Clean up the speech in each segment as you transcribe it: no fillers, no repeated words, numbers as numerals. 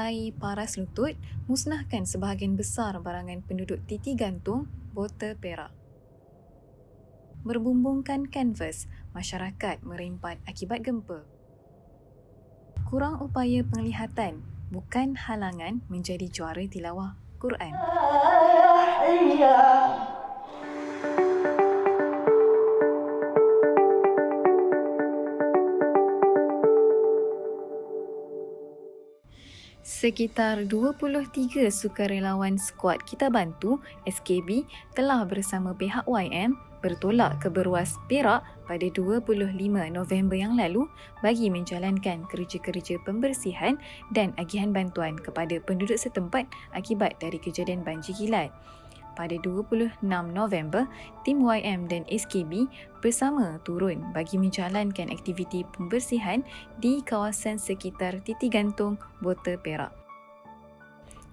Air paras lutut musnahkan sebahagian besar barangan penduduk titi gantung botol perak. Berbumbungkan kanvas, masyarakat merempat akibat gempa. Kurang upaya penglihatan bukan halangan menjadi juara tilawah Quran. Sekitar 23 sukarelawan skuad Kita Bantu SKB telah bersama pihak YM bertolak ke Beruas Perak pada 25 November yang lalu bagi menjalankan kerja-kerja pembersihan dan agihan bantuan kepada penduduk setempat akibat dari kejadian banjir kilat. Pada 26 November, tim YM dan SKB bersama turun bagi menjalankan aktiviti pembersihan di kawasan sekitar titik gantung botol perak.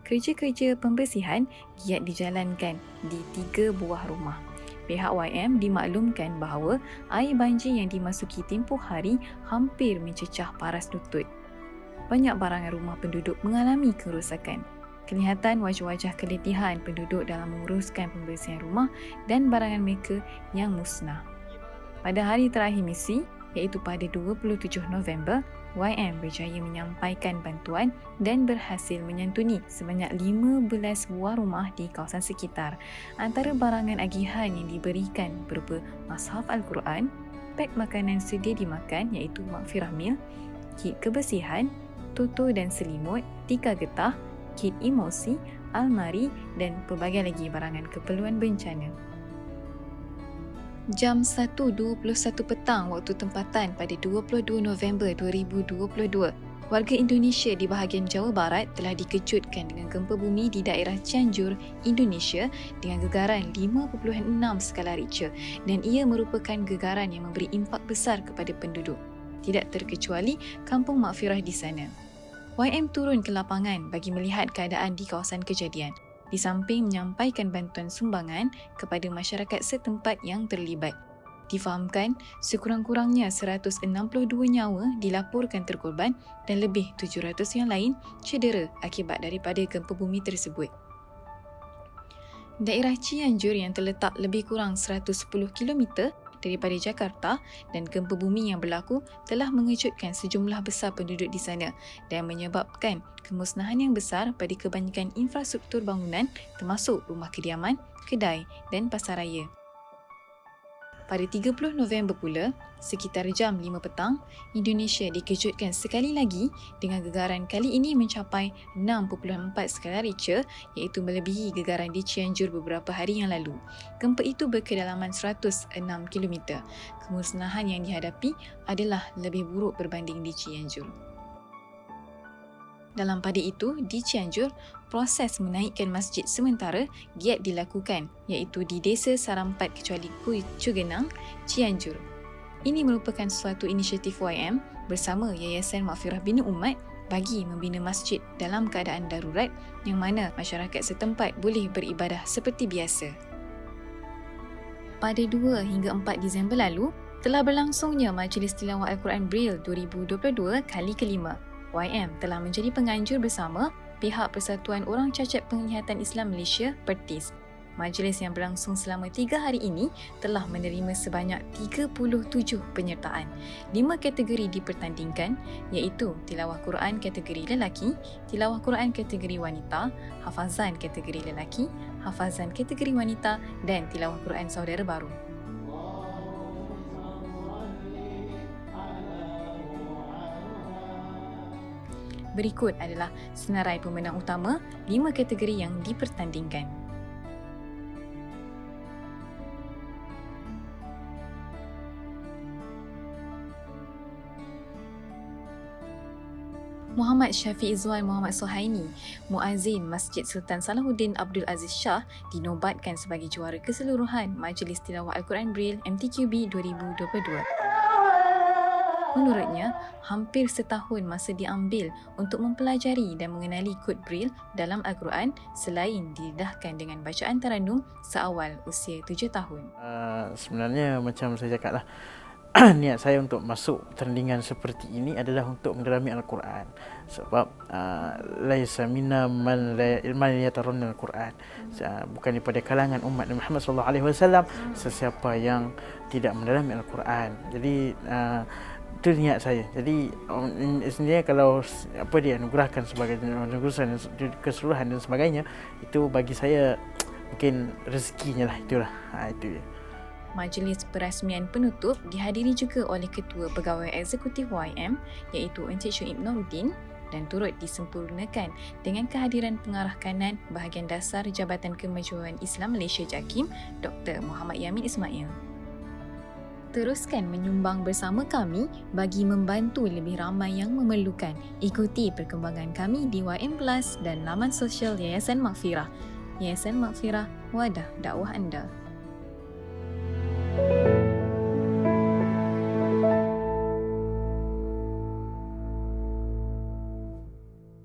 Kerja-kerja pembersihan giat dijalankan di 3 buah rumah. Pihak YM dimaklumkan bahawa air banjir yang dimasuki tempoh hari hampir mencecah paras lutut. Banyak barangan rumah penduduk mengalami kerosakan. Kelihatan wajah-wajah keletihan penduduk dalam menguruskan pembersihan rumah dan barangan mereka yang musnah. Pada hari terakhir misi, iaitu pada 27 November, YM berjaya menyampaikan bantuan dan berhasil menyantuni sebanyak 15 buah rumah di kawasan sekitar. Antara barangan agihan yang diberikan berupa Mashaf Al-Quran, pek makanan sedia dimakan iaitu Maghfirah Meal, kit kebersihan, toto dan selimut, tikar getah, kit emosi, almari dan pelbagai lagi barangan keperluan bencana. Jam 1.21 petang waktu tempatan pada 22 November 2022, warga Indonesia di bahagian Jawa Barat telah dikejutkan dengan gempa bumi di daerah Cianjur, Indonesia dengan gegaran 5.6 skala Richter dan ia merupakan gegaran yang memberi impak besar kepada penduduk. Tidak terkecuali Kampung Maghfirah di sana. YM turun ke lapangan bagi melihat keadaan di kawasan kejadian, di samping menyampaikan bantuan sumbangan kepada masyarakat setempat yang terlibat. Difahamkan, sekurang-kurangnya 162 nyawa dilaporkan terkorban dan lebih 700 yang lain cedera akibat daripada gempa bumi tersebut. Daerah Cianjur yang terletak lebih kurang 110 km daripada Jakarta dan gempa bumi yang berlaku telah mengejutkan sejumlah besar penduduk di sana dan menyebabkan kemusnahan yang besar pada kebanyakan infrastruktur bangunan termasuk rumah kediaman, kedai dan pasaraya. Pada 30 November pula, sekitar jam 5 petang, Indonesia dikejutkan sekali lagi dengan gegaran kali ini mencapai 6.4 skala Richter iaitu melebihi gegaran di Cianjur beberapa hari yang lalu. Gempa itu berkedalaman 106 km. Kemusnahan yang dihadapi adalah lebih buruk berbanding di Cianjur. Dalam pada itu, di Cianjur, proses menaikkan masjid sementara giat dilakukan iaitu di Desa Sarampat Kecuali Cugenang, Cianjur. Ini merupakan suatu inisiatif YM bersama Yayasan Maghfirah Bina Umat bagi membina masjid dalam keadaan darurat yang mana masyarakat setempat boleh beribadah seperti biasa. Pada 2 hingga 4 Disember lalu, telah berlangsungnya Majlis Tilawah Al-Quran Braille 2022 kali kelima. YM telah menjadi penganjur bersama pihak Persatuan Orang Cacat Penglihatan Islam Malaysia (PERTIS). Majlis yang berlangsung selama 3 hari ini telah menerima sebanyak 37 penyertaan. 5 kategori dipertandingkan iaitu tilawah Quran kategori lelaki, tilawah Quran kategori wanita, hafazan kategori lelaki, hafazan kategori wanita dan tilawah Quran saudara baru. Berikut adalah senarai pemenang utama 5 kategori yang dipertandingkan. Muhammad Syafiq Izwan Muhammad Suhaini, Muazzin Masjid Sultan Salahuddin Abdul Aziz Shah dinobatkan sebagai juara keseluruhan Majlis Tilawah Al-Quran Braille MTQB 2022. Menurutnya, hampir setahun masa diambil untuk mempelajari dan mengenali kod Braille dalam Al-Quran selain didedahkan dengan bacaan Tarannum seawal usia 7 tahun. Sebenarnya macam saya cakap lah, niat saya untuk masuk pertandingan seperti ini adalah untuk mendalami Al-Quran. Sebab laisa minna man yatarunna Al-Quran. Bukan daripada kalangan umat Nabi Muhammad sallallahu alaihi wasallam sesiapa yang tidak mendalami Al-Quran. Jadi itu niat saya. Jadi sebenarnya kalau anugerahkan sebagai urusan keseluruhan dan sebagainya, itu bagi saya mungkin rezekinya lah, itulah. Itu dia. Majlis perasmian penutup dihadiri juga oleh Ketua Pegawai Eksekutif YM iaitu Encik Syuib Noordin dan turut disempurnakan dengan kehadiran Pengarah Kanan Bahagian Dasar Jabatan Kemajuan Islam Malaysia JAKIM, Dr. Muhammad Yamin Ismail. Teruskan menyumbang bersama kami bagi membantu lebih ramai yang memerlukan. Ikuti perkembangan kami di YM Plus dan laman sosial Yayasan Maghfirah. Yayasan Maghfirah, wadah dakwah anda.